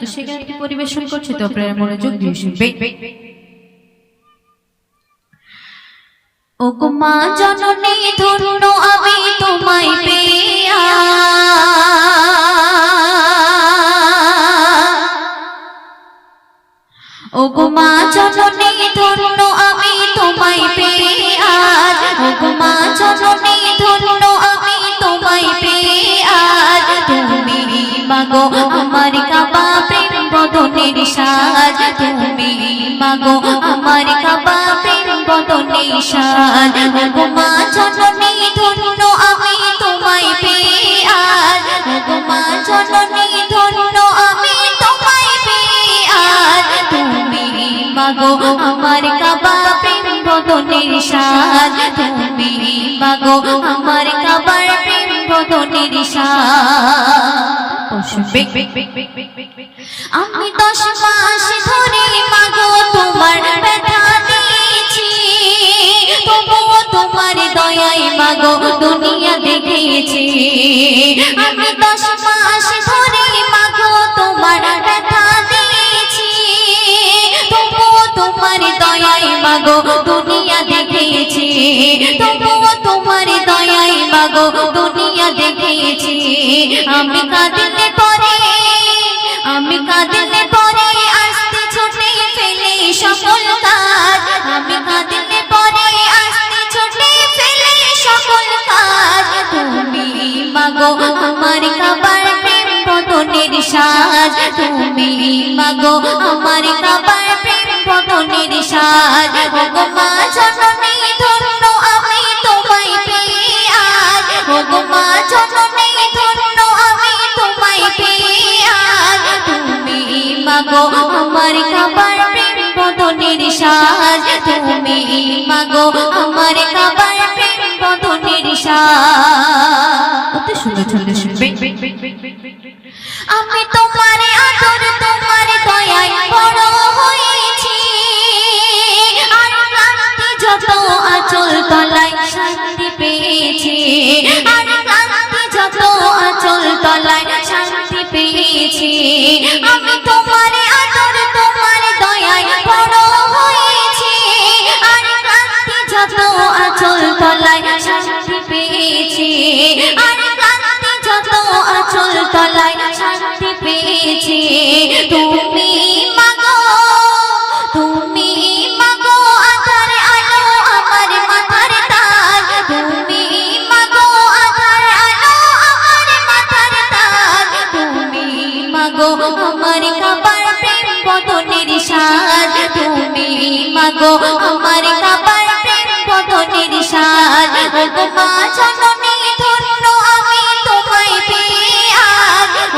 তো সেখানে পরিবেশন করছে, তো আপনারা মনোযোগ দিয়ে শুনবেন। ও গো মা জননী ধন্য আমি তোমায় পেয়া, ও গো মা জননী ধন্য আমি তোমায় পেয়া, ও গো মা জননী ধন্য আমি তোমায় পেয়া। তুমি মাগো আমার কাবা প্রেম বদনের সাজ, তুমি মাগো আমার কাবা প্রেম বদনের সাজ। ও গো মা জননী ধন্য আমি তোমায় পেয়া, ও গো মা জননী ধন্য আমি তোমায় পেয়া। তুমি মাগো আমার কাবা প্রেম বদনের সাজ, তুমি মাগো আমার কাবার প্রেম বদনের সাজ। আমি 10 মাস ধরে মাগো তোমার ব্যথা দিয়েছি, তবুও তোমার দয়ায় মাগো দুনিয়া দেখেছি। আমি 10 মাস ধরে মাগো তোমার ব্যথা দিয়েছি, তবুও তোমার দয়ায় মাগো দুনিয়া দেখেছি, তবুও তোমার দয়ায় মাগো দুনিয়া দেখেছি। আমি কাঁদিলে পরে, আমি কাঁদিলে পরে আসতে ছুটে ফেলে সকল কাজ, আমি কাঁদিলে পরে আসতে ছুটে ফেলে সকল কাজ। তুমি মাগো আমার কাবার প্রেম বদনের সাজ, তুমি মাগো আমার কাবার প্রেম বদনের সাজ। ও গো মা জননী ধন্য আমি তোমায় পেয়া, ও গো মা জননী ধন্য আমি তোমায় পেয়া। তুমি মাগো আমার কাবার প্রেম বদনের সাজ, তুমি মাগো আমার কাবার প্রেম বদনের সাজ। কত সুন্দর ছন্দ শুনবে। আমি তোমার আদর তোমার দয়ায় বড় হয়েছি, আর ক্লান্তি যত আঁচল তলায় শান্তি পেয়েছি, আর ক্লান্তি যত আঁচল তলায় শান্তি পেয়েছি। আমি তোমার আদর তোমার দয়ায় বড় হয়েছি, আর ক্লান্তি যত আঁচল তলায় শান্তি পেয়েছি, আর ক্লান্তি যত আঁচল তলায় শান্তি পেয়েছি। তুমি মাগো, তুমি মাগো আধার আলো আমার মাথার তাজ, তুমি মাগো আধার আলো আমার মাথার তাজ। তুমি মাগো আমার কাবার প্রেম বদনের সাজ, তুমি মাগো আমার কাবার প্রেম বদনের সাজ। ও গো মা জননী ধন্য আমি তোমায় পেয়া,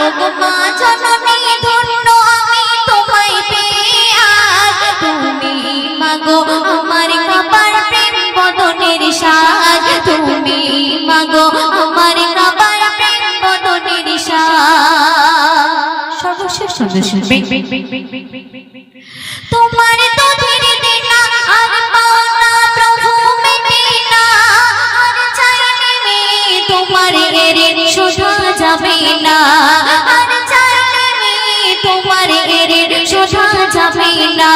ও গো মা জননী ধন্য আমি তোমায় পেয়া। তুমি মাগো আমার কাবার প্রেম বদনের সাজ, তুমি মাগো আমার কাবার প্রেম বদনের সাজ। সর্বশেষ ছন্দ শুনবে। তোমার দুধের দেনা আর পাওনা প্রভু মেটে না, আর চাইলে মেয়ে তোমার এরে শোধা যাবে না, আর চাইলে মেয়ে তোমার এরে শোধা যাবে না।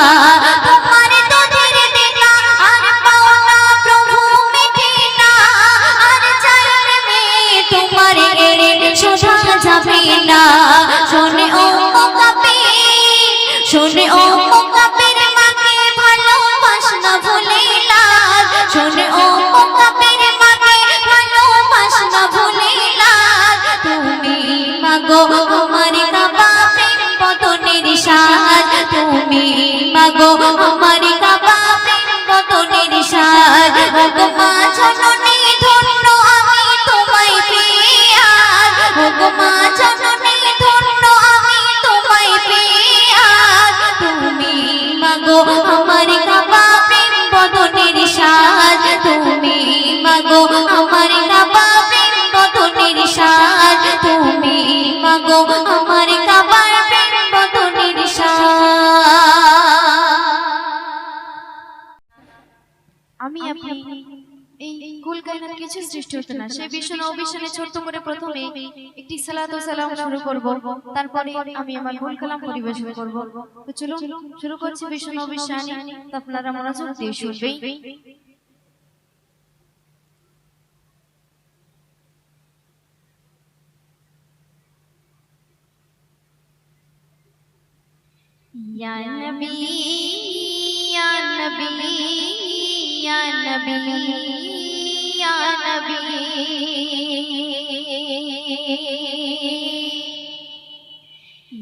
তোমার দুধের দেনা আর পাওনা প্রভু মেটে না, আর চাইলে মেয়ে তোমার এরে শোধা যাবে না। শোনে ও মুকাব্বির, শোনে ও মুকাব্বির মাকে ভালোবাসনা ভুলে লাজ, শোনে ও মুকাব্বির মাকে ভালোবাসনা ভুলে লাজ। তুমি মাগো আমার কাবা প্রেম বদনের সাজ, তুমি মাগো আমার কাবা প্রেম বদনের সাজ। ও গো মা জননী ধন্য আমি তোমায় পেয়া, ও গো মা জননী ধন্য আমি তোমায় পেয়া। তুমি মাগো আমার কাবা প্রেম বদনের সাজ, তুমি মাগো আমার কাবা প্রেম বদনের সাজ, তুমি মাগো এখানে কিছু সৃষ্টি হতো না। সেই বিশ্ব নববিশ্বনে ছোট্ট করে প্রথমে একটি সালাত ও সালাম শুরু করব, তারপরে আমি আমার মূল কালাম পরিবেশন করব। তো চলুন শুরু করছি বিশ্ব নববিশ্বনে। তো আপনারা মনোযোগ দিয়ে শুনবেন। या नबी या नबी या नबी या नबी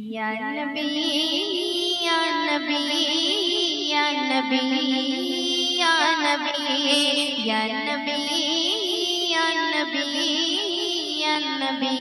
या नबी या नबी या नबी या नबी या नबी या नबी या नबी।